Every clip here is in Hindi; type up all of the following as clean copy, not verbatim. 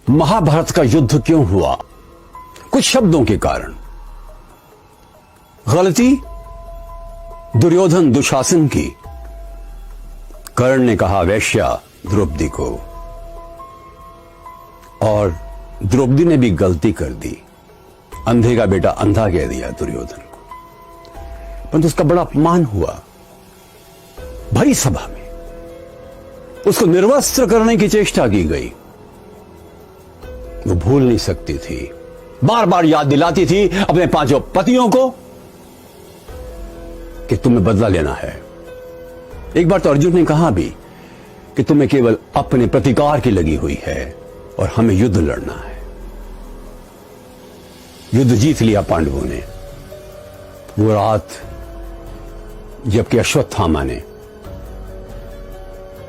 महाभारत का युद्ध क्यों हुआ? कुछ शब्दों के कारण। गलती दुर्योधन दुशासन की। कर्ण ने कहा वैश्या द्रौपदी को, और द्रौपदी ने भी गलती कर दी, अंधे का बेटा अंधा कह दिया दुर्योधन को। परंतु उसका बड़ा अपमान हुआ भरी सभा में, उसको निर्वस्त्र करने की चेष्टा की गई। वो भूल नहीं सकती थी, बार बार याद दिलाती थी अपने पांचों पतियों को कि तुम्हें बदला लेना है। एक बार तो अर्जुन ने कहा भी कि तुम्हें केवल अपने प्रतिकार की लगी हुई है और हमें युद्ध लड़ना है। युद्ध जीत लिया पांडवों ने। वो रात जबकि अश्वत्थामा ने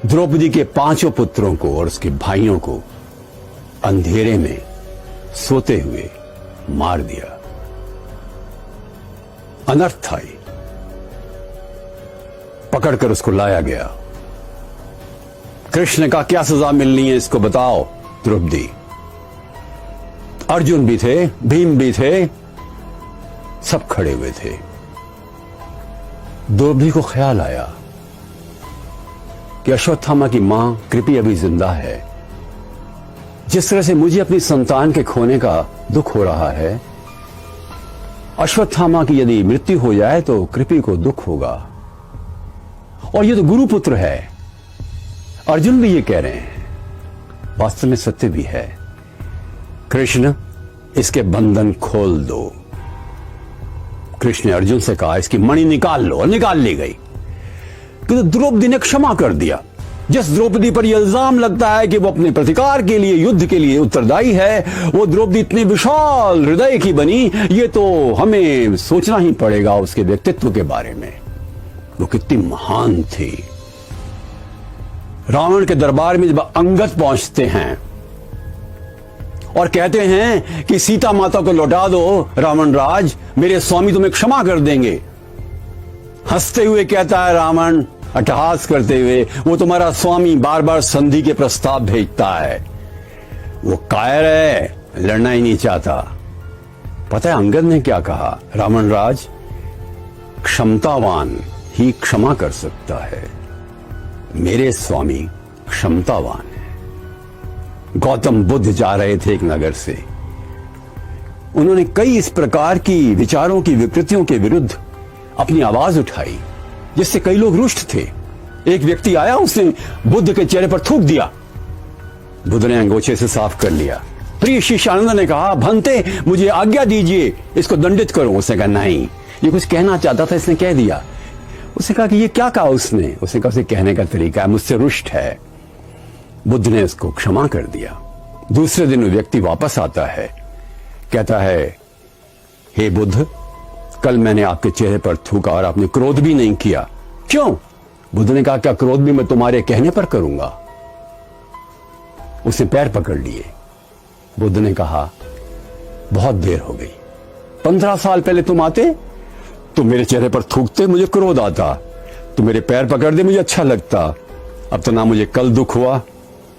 द्रौपदी के पांचों पुत्रों को और उसके भाइयों को अंधेरे में सोते हुए मार दिया। अनर्थ था ये। पकड़कर उसको लाया गया। कृष्ण का क्या सजा मिलनी है इसको बताओ द्रौपदी। अर्जुन भी थे, भीम भी थे, सब खड़े हुए थे। द्रौपदी को ख्याल आया कि अश्वत्थामा की मां कृपी अभी जिंदा है। जिस तरह से मुझे अपनी संतान के खोने का दुख हो रहा है, अश्वत्थामा की यदि मृत्यु हो जाए तो कृपी को दुख होगा। और ये तो गुरुपुत्र है। अर्जुन भी ये कह रहे हैं, वास्तव में सत्य भी है। कृष्ण इसके बंधन खोल दो। कृष्ण ने अर्जुन से कहा इसकी मणि निकाल लो, और निकाल ली गई। तो द्रौपदी ने क्षमा कर दिया। जिस द्रौपदी पर यह इल्जाम लगता है कि वो अपने प्रतिकार के लिए, युद्ध के लिए उत्तरदायी है, वो द्रौपदी इतनी विशाल हृदय की बनी, ये तो हमें सोचना ही पड़ेगा उसके व्यक्तित्व के बारे में। वो कितनी महान थी। रावण के दरबार में जब अंगद पहुंचते हैं और कहते हैं कि सीता माता को लौटा दो रावण राज, मेरे स्वामी तुम्हें क्षमा कर देंगे, हंसते हुए कहता है रावण, अट्टहास करते हुए, वो तुम्हारा स्वामी बार बार संधि के प्रस्ताव भेजता है। वो कायर है, लड़ना ही नहीं चाहता। पता है अंगद ने क्या कहा? रावण राज, क्षमतावान ही क्षमा कर सकता है, मेरे स्वामी क्षमतावान है। गौतम बुद्ध जा रहे थे एक नगर से। उन्होंने कई इस प्रकार की विचारों की विकृतियों के विरुद्ध अपनी आवाज उठाई, जिससे कई लोग रुष्ट थे। एक व्यक्ति आया, उसने बुद्ध के चेहरे पर थूक दिया। बुद्ध ने अंगोछे से साफ कर लिया। प्रिय शिष्यानंद ने कहा, भंते मुझे आज्ञा दीजिए, इसको दंडित करो। उसने कहा नहीं, ये कुछ कहना चाहता था, इसने कह दिया। उसने कहा कि ये क्या कहा उसने? उसने कहा उसे कहने का तरीका है, मुझसे रुष्ट है। बुद्ध ने उसको क्षमा कर दिया। दूसरे दिन वो व्यक्ति वापस आता है, कहता है, हे बुद्ध, कल मैंने आपके चेहरे पर थूका और आपने क्रोध भी नहीं किया, क्यों? बुद्ध ने कहा, क्या क्रोध भी मैं तुम्हारे कहने पर करूंगा? उसने पैर पकड़ लिए। बुद्ध ने कहा, बहुत देर हो गई। 15 साल पहले तुम आते तो मेरे चेहरे पर थूकते, मुझे क्रोध आता। तुम मेरे पैर पकड़ दे, मुझे अच्छा लगता। अब तो ना मुझे कल दुख हुआ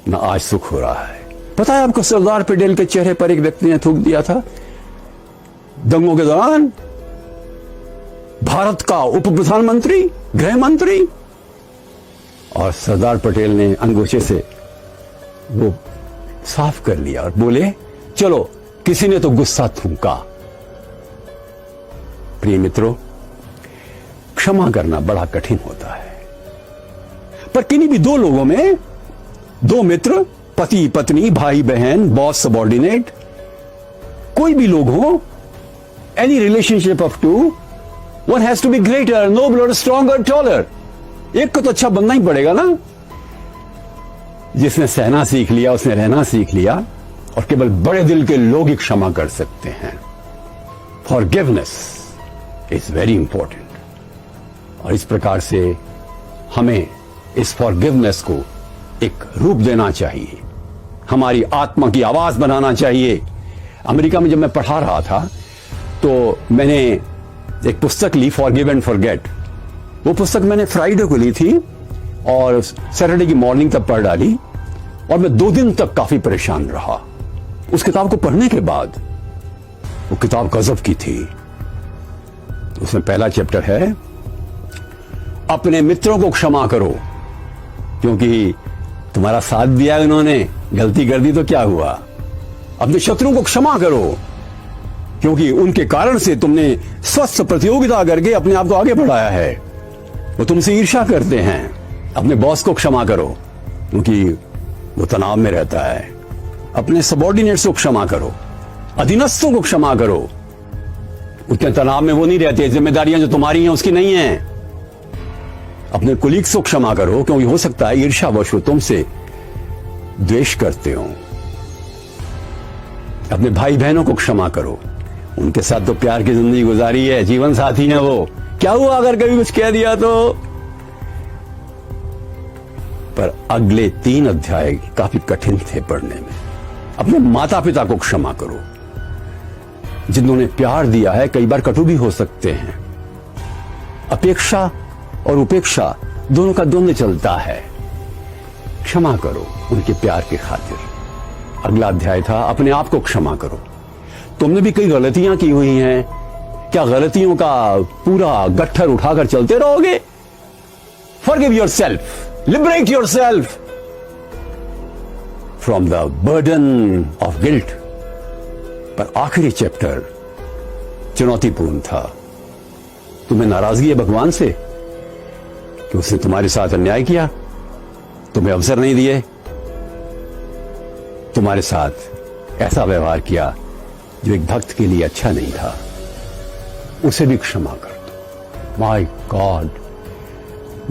ना आज सुख हो रहा है। पता है आपको, सरदार पटेल के चेहरे पर एक व्यक्ति ने थूक दिया था दंगों के दौरान। भारत का उप प्रधानमंत्री, गृह मंत्री, और सरदार पटेल ने अंगूठे से वो साफ कर लिया और बोले, चलो किसी ने तो गुस्सा थूका। प्रिय मित्रों, क्षमा करना बड़ा कठिन होता है। पर किन्हीं भी दो लोगों में, दो मित्र, पति पत्नी, भाई बहन, बॉस सबॉर्डिनेट, कोई भी लोग हो, any relationship of two, one has to be greater, nobler, stronger, taller. एक को तो अच्छा बनना ही पड़ेगा ना। जिसने सहना सीख लिया, उसने रहना सीख लिया, और केवल बड़े दिल के लोग ही क्षमा कर सकते हैं। Forgiveness is very important. और इस प्रकार से हमें इस forgiveness को एक रूप देना चाहिए, हमारी आत्मा की आवाज बनाना चाहिए। अमेरिका में जब मैं पढ़ा रहा था तो मैंने एक पुस्तक ली, फॉरगिव एंड फॉरगेट। वो पुस्तक मैंने फ्राइडे को ली थी और सैटरडे की मॉर्निंग तक पढ़ डाली, और मैं 2 दिन तक काफी परेशान रहा। उस किताब को पढ़ने के बाद, वो किताब गजब की थी। उसमें पहला चैप्टर है, अपने मित्रों को क्षमा करो, क्योंकि तुम्हारा साथ दिया उन्होंने, गलती कर दी तो क्या हुआ। अपने शत्रुओं को क्षमा करो, क्योंकि उनके कारण से तुमने स्वस्थ प्रतियोगिता करके अपने आप को आगे बढ़ाया है। वो तुमसे ईर्ष्या करते हैं। अपने बॉस को क्षमा करो, क्योंकि वो तनाव में रहता है। अपने सबॉर्डिनेट्स को क्षमा करो, अधीनस्थों को क्षमा करो, उतने तनाव में वो नहीं रहते। जिम्मेदारियां जो तुम्हारी हैं उसकी नहीं है। अपने कुलीग्स को क्षमा करो, क्योंकि हो सकता है ईर्ष्यावश वो तुमसे द्वेष करते हो। अपने भाई बहनों को क्षमा करो, उनके साथ तो प्यार की जिंदगी गुजारी है, जीवन साथी है वो। क्या हुआ अगर कभी कुछ कह दिया तो। पर अगले 3 अध्याय काफी कठिन थे पढ़ने में। अपने माता पिता को क्षमा करो, जिन्होंने प्यार दिया है, कई बार कटु भी हो सकते हैं। अपेक्षा और उपेक्षा दोनों का द्वंद्व चलता है। क्षमा करो उनके प्यार की खातिर। अगला अध्याय था, अपने आप को क्षमा करो। तुमने भी कई गलतियां की हुई हैं, क्या गलतियों का पूरा गट्ठर उठाकर चलते रहोगे? Forgive yourself, liberate yourself from the burden of guilt. पर आखिरी चैप्टर चुनौतीपूर्ण था। तुम्हें नाराजगी है भगवान से कि उसने तुम्हारे साथ अन्याय किया, तुम्हें अवसर नहीं दिए, तुम्हारे साथ ऐसा व्यवहार किया जो एक भक्त के लिए अच्छा नहीं था। उसे भी क्षमा कर दो। My God,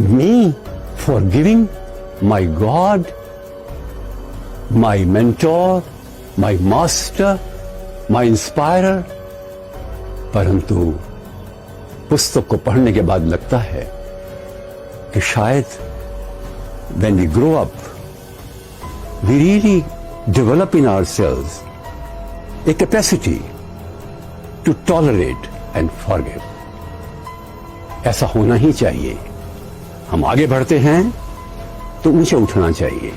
me for giving my God, my mentor, my master, my inspirer. परंतु पुस्तक को पढ़ने के बाद लगता है कि शायद when we grow up, we really develop in ourselves a capacity to tolerate and forgive. ऐसा होना ही चाहिए। हम आगे बढ़ते हैं तो ऊंचे उठना चाहिए।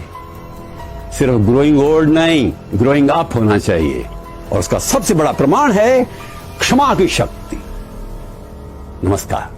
सिर्फ ग्रोइंग ओल्ड नहीं, ग्रोइंग अप होना चाहिए। और उसका सबसे बड़ा प्रमाण है क्षमा की शक्ति। नमस्कार।